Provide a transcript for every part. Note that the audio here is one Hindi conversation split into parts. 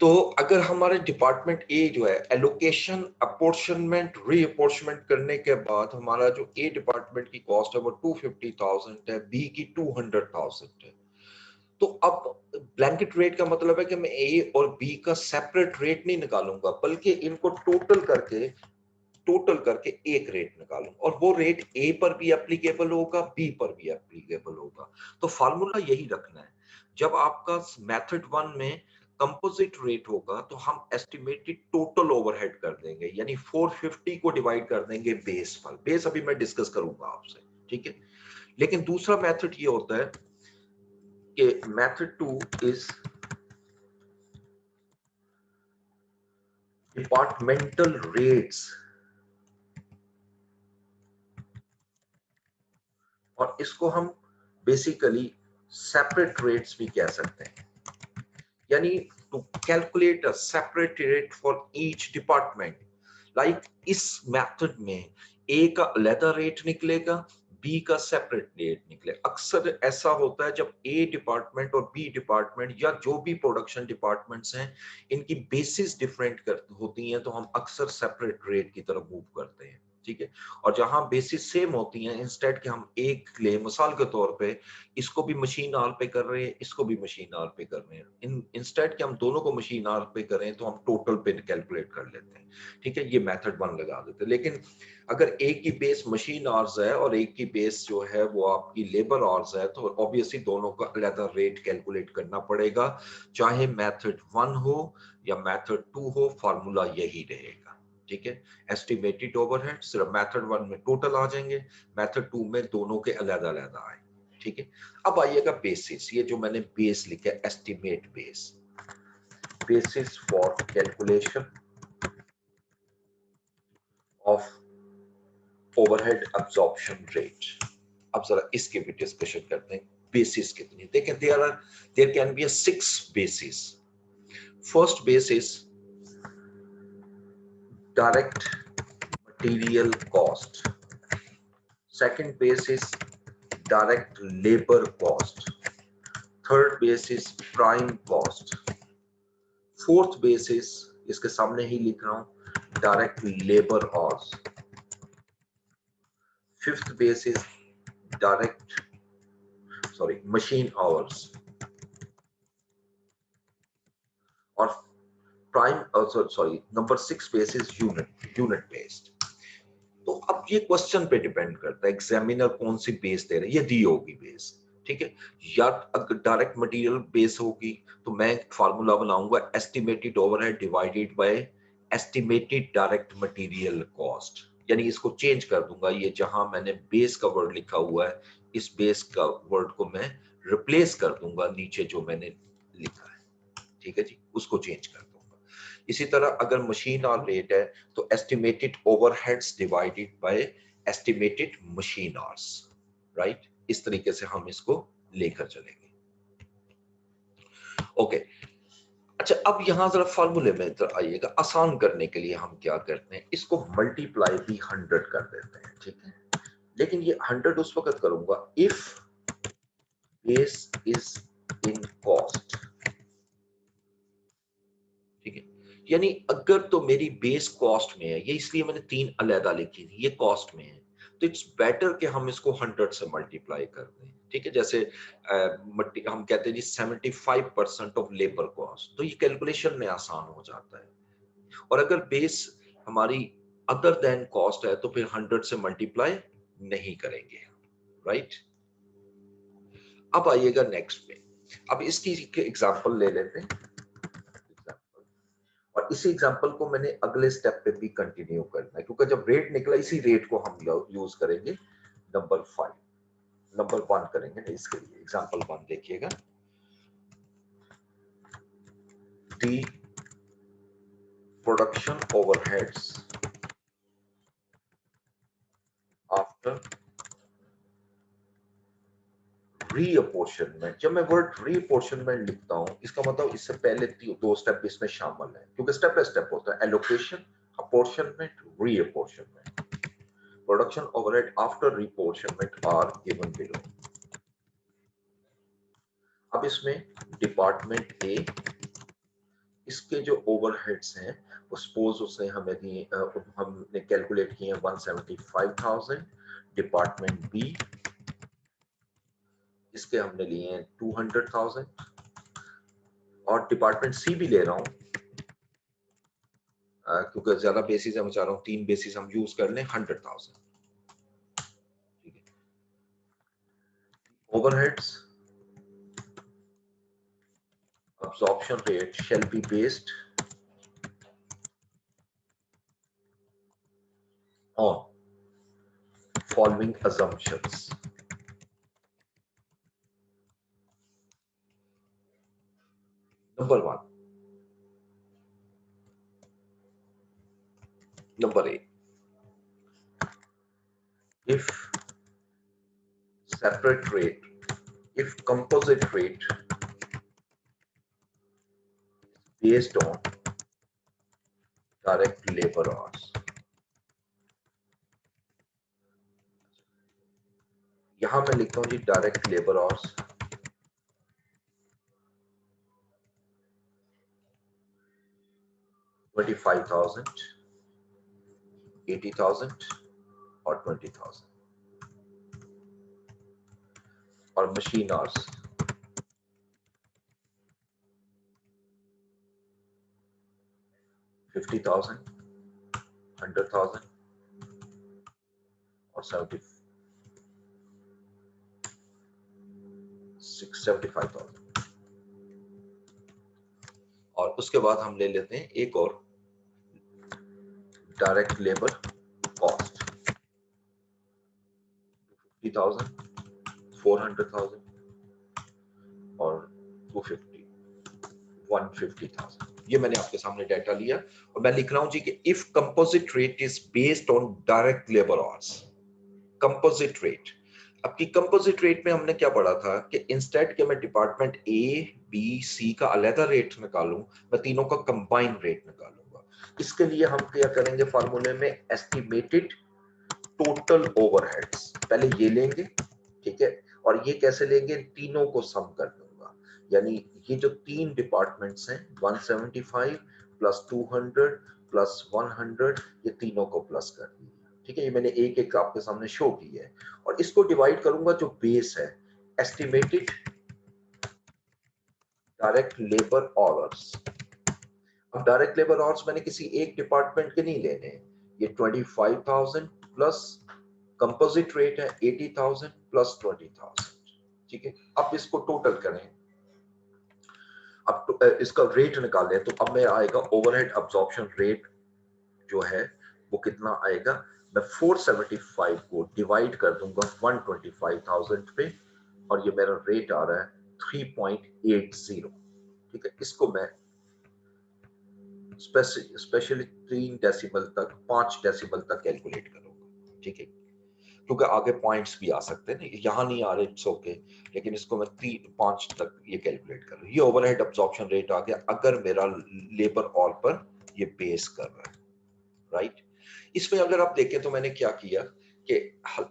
तो अगर हमारे डिपार्टमेंट ए जो है एलोकेशन अपॉर्शनमेंट रीअपॉर्शनमेंट करने के बाद हमारा जो ए डिपार्टमेंट की कॉस्ट है वो 250,000 है, बी की 200,000 है। तो अब ब्लैंकेट रेट का मतलब है कि मैं ए और बी का सेपरेट रेट नहीं निकालूंगा, बल्कि इनको टोटल करके एक रेट निकालूं, और वो रेट ए पर भी एप्लीकेबल होगा, बी पर भी एप्लीकेबल होगा। तो फार्मूला यही रखना है। जब आपका मेथड वन में कंपोजिट रेट होगा तो हम एस्टिमेटेड टोटल ओवरहेड कर देंगे, यानी 450 को डिवाइड कर देंगे बेस पर। बेस अभी मैं डिस्कस करूंगा आपसे, ठीक है। लेकिन दूसरा मेथड ये होता है कि method two is departmental rates, और इसको हम बेसिकली सेपरेट रेट्स भी कह सकते हैं, यानी to calculate a separate rate for each department. Like इस मेथड में ए का अलग रेट निकलेगा, बी का सेपरेट रेट निकलेगा। अक्सर ऐसा होता है जब ए डिपार्टमेंट और बी डिपार्टमेंट या जो भी प्रोडक्शन डिपार्टमेंट्स हैं इनकी बेसिस डिफरेंट होती हैं, तो हम अक्सर सेपरेट रेट की तरफ मूव करते हैं, ठीक है। और जहां बेसिस सेम होती हैं, इंस्टेड कि हम एक ले मिसाल के तौर पे इसको भी मशीन आर पे कर रहे हैं, इसको भी मशीन आर पे कर रहे हैं, इंस्टेड कि हम दोनों को मशीन आर पे करें तो हम टोटल पे कैलकुलेट कर लेते हैं, ठीक है। ये मेथड वन लगा देते हैं। लेकिन अगर एक की बेस मशीन आवर्स है और एक की बेस जो है वो आपकी लेबर आवर्स है, तो ऑब्वियसली दोनों का अलग रेट कैलकुलेट करना पड़ेगा, चाहे मेथड वन हो या मेथड टू हो, फार्मूला यही रहेगा, ठीक है। एस्टिमेटेड ओवरहेड सिर्फ मेथड वन में टोटल आ जाएंगे, मेथड टू में दोनों के अलग अलग आए, ठीक है। अब आइएगा बेसिस, ये जो मैंने बेस लिखा है estimate base, basis for calculation of overhead absorption rate. अब जरा इसके भी डिस्कशन करते हैं। बेसिस कितनी, देखें there can be 6 basis. First basis direct material cost, second basis direct labour cost, third basis prime cost, fourth basis इसके सामने ही लिख रहा हूं direct labour hours, fifth basis direct machine hours, और prime number 6 basis unit based. तो अब ये क्वेश्चन पे डिपेंड करता है एग्जामिनर कौन सी बेस दे रहा है, ये दी होगी बेस, ठीक है। या अगर डायरेक्ट मटेरियल बेस होगी तो मैं फार्मूला बनाऊंगा estimated overhead divided by estimated direct material cost, यानी इसको चेंज कर दूंगा। ये जहां मैंने बेस का वर्ड लिखा हुआ है, इस बेस का वर्ड को मैं रिप्लेस कर दूंगा नीचे जो मैंने लिखा है, ठीक है जी, उसको चेंज कर दूंगा। इसी तरह अगर मशीन आवर रेट है तो estimated overheads divided by estimated machine hours, right. इस तरीके से हम इसको लेकर चलेंगे, ओके। अच्छा, अब यहां जरा फार्मूले में आइएगा। आसान करने के लिए हम क्या करते हैं, इसको मल्टीप्लाई भी 100 कर देते हैं, ठीक है। लेकिन ये 100 उस वक्त करूंगा if base is in cost, ठीक है। यानी अगर तो मेरी बेस कॉस्ट में है, ये इसलिए मैंने 3 अलग लिखी थी, ये कॉस्ट में है, तो इट्स बेटर कि हम इसको 100 से मल्टीप्लाई कर दें, ठीक है। जैसे हम कहते हैं जी 75% ऑफ लेबर कॉस्ट, तो ये कैलकुलेशन में आसान हो जाता है। और अगर बेस हमारी अदर देन कॉस्ट है तो फिर 100 से मल्टीप्लाई नहीं करेंगे, राइट। अब आइएगा नेक्स्ट पे। अब इसकी एग्जांपल ले लेते हैं, और इसी एग्जांपल को मैंने अगले स्टेप पे भी कंटिन्यू करना है, क्योंकि जब रेट निकला इसी रेट को हम यूज करेंगे नंबर 5, नंबर 1 करेंगे। इसके लिए एग्जांपल 1 देखिएगा, दी प्रोडक्शन ओवरहेड्स आफ्टर रीअपोर्शनमेंट। जब मैं वर्ड रीअपोर्शनमेंट लिखता हूं, इसका मतलब इससे पहले 2 स्टेप इसमें शामिल है, क्योंकि स्टेप बाय स्टेप होता है allocation, apportionment, reapportionment. Production overhead after reapportionment are given below. अब इसमें डिपार्टमेंट ए इसके जो ओवरहेड्स हैं वो सपोज उसने हमें दिए, हमने कैलकुलेट किए हैं 175,000। डिपार्टमेंट बी, इसके हमने लिए हैं 200,000, और डिपार्टमेंट सी भी ले रहा हूँ क्योंकि ज्यादा बेसिस है, मैं चाह रहा हूँ 3 बेसिस हम यूज कर लें, 100,000। ठीक है, overheads absorption rate shall be based on following assumptions. Number one, number A, if separate rate, if composite rate based on direct labor hours, यहां मैं लिखता हूं जी डायरेक्ट लेबर आवर्स 25,000, 80,000 और 20,000, और मशीन आवर्स 50,000, 100,000 और 75,000। और उसके बाद हम ले लेते हैं एक और डायरेक्ट लेबर कॉस्ट 50,000, 400,000 और 250, 150,000। ये मैंने आपके सामने डाटा लिया और मैं लिख रहा हूं जी कि if composite rate is based on direct labour hours, composite rate. अब की कंपोजिट रेट में हमने क्या पढ़ा था कि इंस्टेड के मैं डिपार्टमेंट ए बी सी का अलग रेट निकालूं, मैं तीनों का कंबाइन रेट निकालूंगा। इसके लिए हम क्या करेंगे, फार्मूले में एस्टिमेटेड टोटल ओवरहेड्स पहले ये लेंगे, ठीक है, और ये कैसे लेंगे, तीनों को सम कर दूंगा। यानी ये जो तीन डिपार्टमेंट्स हैं 175 प्लस 200 प्लस 100, ये तीनों को प्लस कर दिया। ठीक है, ये मैंने एक एक आपके सामने शो की है, और इसको डिवाइड करूंगा जो बेस है एस्टिमेटेड डायरेक्ट लेबर आवर्स। अब डायरेक्ट लेबर आवर्स मैंने किसी एक डिपार्टमेंट के नहीं लेने, ये 25,000 प्लस कंपोजिट रेट है 80,000 प्लस 20,000। ठीक है, अब इसको टोटल करें, अब इसका रेट निकालें, तो अब मैं आएगा ओवरहेड अब्जॉर्प्शन रेट जो है वो कितना आएगा, मैं 475 को डिवाइड कर दूंगा 125,000 पे, और ये मेरा रेट आ रहा है 3.80। ठीक है, इसको मैं स्पेशली 3 डेसिमल तक, 5 डेसिमल तक कैलकुलेट करूंगा। ठीक है, क्योंकि आगे पॉइंट्स भी आ सकते हैं, यहाँ नहीं आ रहे, इट्स ओके, लेकिन इसको मैं 3-5 तक ये कैलकुलेट कर रहा हूँ। ये ओवरहेड अब्जॉर्प्शन रेट आ गया अगर मेरा लेबर ऑल पर ये बेस कर रहा है, राइट। इसमें अगर आप देखें तो मैंने क्या किया कि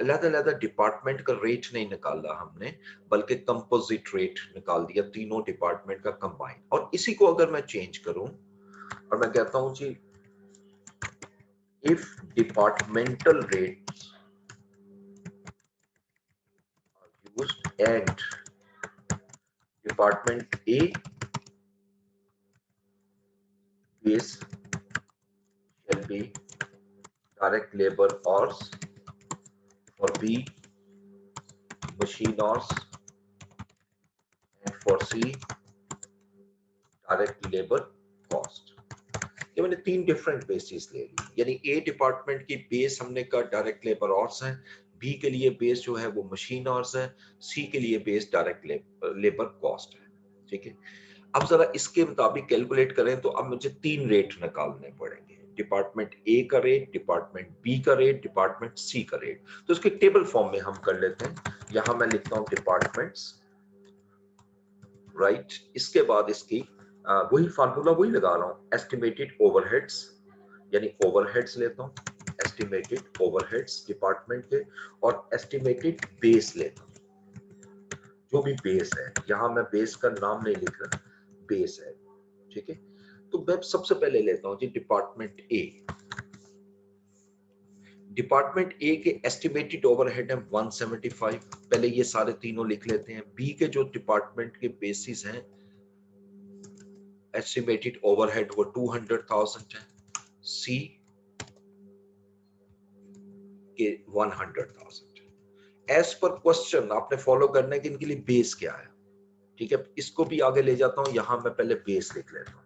अलग-अलग डिपार्टमेंट का रेट नहीं निकाला हमने, बल्कि कंपोजिट रेट निकाल दिया तीनों डिपार्टमेंट का कंबाइन। और इसी को अगर मैं चेंज करूं और मैं कहता हूं जी if departmental rates used and department A base shall be direct labor hours, for B machine hours, and for C direct labor cost। ये मैंने 3 डिफरेंट बेसिस ले ली, यानी ए डिपार्टमेंट की बेस हमने का डायरेक्ट लेबर आवर्स है, बी के लिए बेस जो है वो मशीन आवर्स है, सी के लिए बेस डायरेक्ट लेबर कॉस्ट है। ठीक है, अब जरा इसके मुताबिक कैलकुलेट करें तो अब मुझे 3 रेट निकालने पड़ेंगे, डिपार्टमेंट ए का रेट, डिपार्टमेंट बी का रेट, डिपार्टमेंट सी का रेट। तो इसके टेबल फॉर्म में हम कर लेते हैं। यहां मैं लिखता हूं डिपार्टमेंट्स, राइट, इसके बाद इसकी वही फार्मूला वही लगा रहा हूं, एस्टिमेटेड ओवरहेड्स, यानी ओवरहेड्स लेता हूं, एस्टिमेटेड ओवरहेड्स डिपार्टमेंट के, और एस्टिमेटेड बेस लेता हूं, जो भी बेस है, यहां मैं बेस का नाम नहीं लिख रहा, बेस है। ठीक है, तो मैं सबसे पहले लेता हूं जी डिपार्टमेंट ए। डिपार्टमेंट ए के एस्टिमेटेड ओवरहेड है 175। पहले ये सारे तीनों लिख लेते हैं। बी के जो डिपार्टमेंट के बेसिस हैं एस्टिमेटेड ओवरहेड वो 200,000 है। सी के 100,000। एज पर क्वेश्चन आपने फॉलो करना है कि इनके लिए बेस क्या है। ठीक है, इसको भी आगे ले जाता हूं। यहां मैं पहले बेस लिख लेता हूं।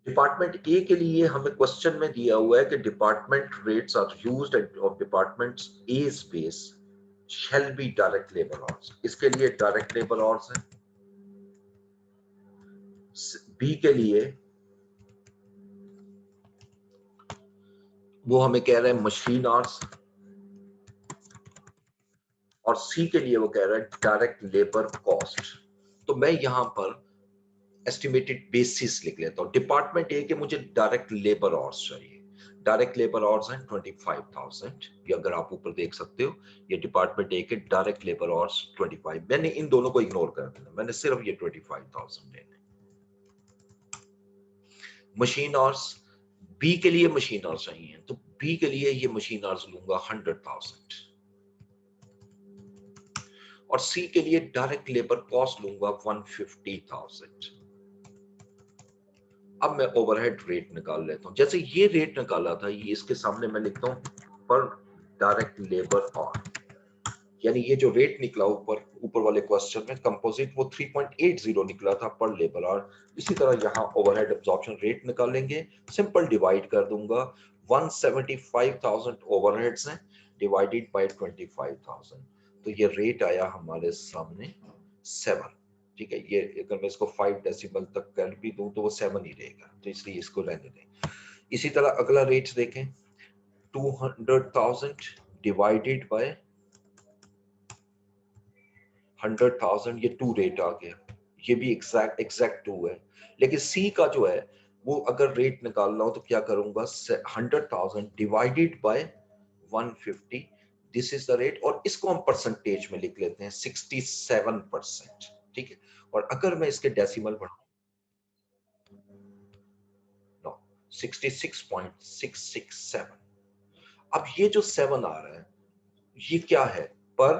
डिपार्टमेंट ए के लिए हमें क्वेश्चन में दिया हुआ है कि department rates are used of departments A's base shall be direct labour hours. इसके लिए डायरेक्ट लेबर आवर्स है। बी के लिए वो हमें कह रहे हैं मशीन आवर्स, और सी के लिए वो कह रहा है डायरेक्ट लेबर कॉस्ट। तो मैं यहां पर एस्टिमेटेड बेसिस लिख लेता हूं। डिपार्टमेंट ए के मुझे डायरेक्ट लेबर आवर्स चाहिए। डायरेक्ट लेबर आवर्स हैं 25,000। ये अगर आप ऊपर देख सकते हो, ये डिपार्टमेंट ए के डायरेक्ट लेबर आवर्स 25। मैंने इन दोनों को इग्नोर कर दिया, मैंने सिर्फ ये 25,000 लेने। मशीन आवर्स, बी के लिए मशीन आवर्स चाहिए, तो बी के लिए ये मशीन आवर्स लूंगा 100,000, और सी के लिए डायरेक्ट लेबर कॉस्ट लूंगा 150,000। अब मैं ओवरहेड रेट निकाल लेता हूं। जैसे ये रेट निकाला था, ये इसके सामने मैं लिखता हूं पर डायरेक्ट लेबर आवर, यानी ये जो रेट निकला ऊपर वाले क्वेश्चन में कंपोजिट वो 3.80 निकला था पर लेबर आवर। इसी तरह यहाँ ओवरहेड एब्जॉर्प्शन रेट निकालेंगे। सिंपल डिवाइड कर दूंगा। 175,000 ओवरहेड्स हैं डिवाइडेड बाय 25,000, तो ये रेट आया हमारे सामने 7। ठीक है, ये अगर मैं इसको 5 डेसिमल तक कर भी दूं तो वो 7 ही रहेगा, तो इसलिए इसको रहने दें। इसी तरह अगला रेट देखें, 200,000 डिवाइडेड बाय 100,000, ये 2 रेट आ गया। ये भी एग्जैक्ट 2 है। लेकिन सी का जो है वो अगर रेट निकालना हो तो क्या करूंगा, 100,000 divided by 150, this is the rate, और इसको हम परसेंटेज में लिख लेते हैं 67%। ठीक है, और अगर मैं इसके डेसिमल बढ़ाऊं, 66.667। अब ये जो 7 आ रहा है ये क्या है, पर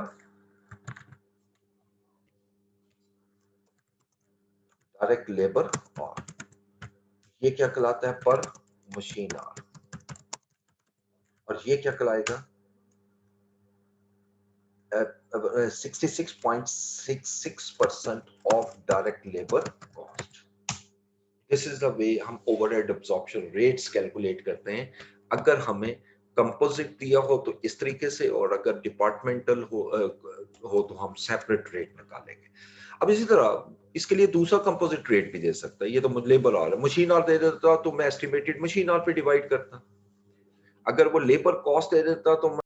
डायरेक्ट लेबर, और ये क्या कहलाता है, पर मशीन आवर, और ये क्या कहलाएगा 66.66% of direct labour cost. This is the way हम ओवरहेड एब्जॉर्प्शन रेट्स कैलकुलेट करते हैं। अगर हमें कंपोजिट दिया हो तो इस तरीके से, और अगर डिपार्टमेंटल हो तो हम सेपरेट रेट निकालेंगे। अब इसी तरह इसके लिए दूसरा कंपोजिट रेट भी दे सकता है। ये तो मुझे लेबर आवर है, मशीन आवर दे देता तो मैं एस्टिमेटेड मशीन आवर पे डिवाइड करता। अगर वो लेबर कॉस्ट दे देता तो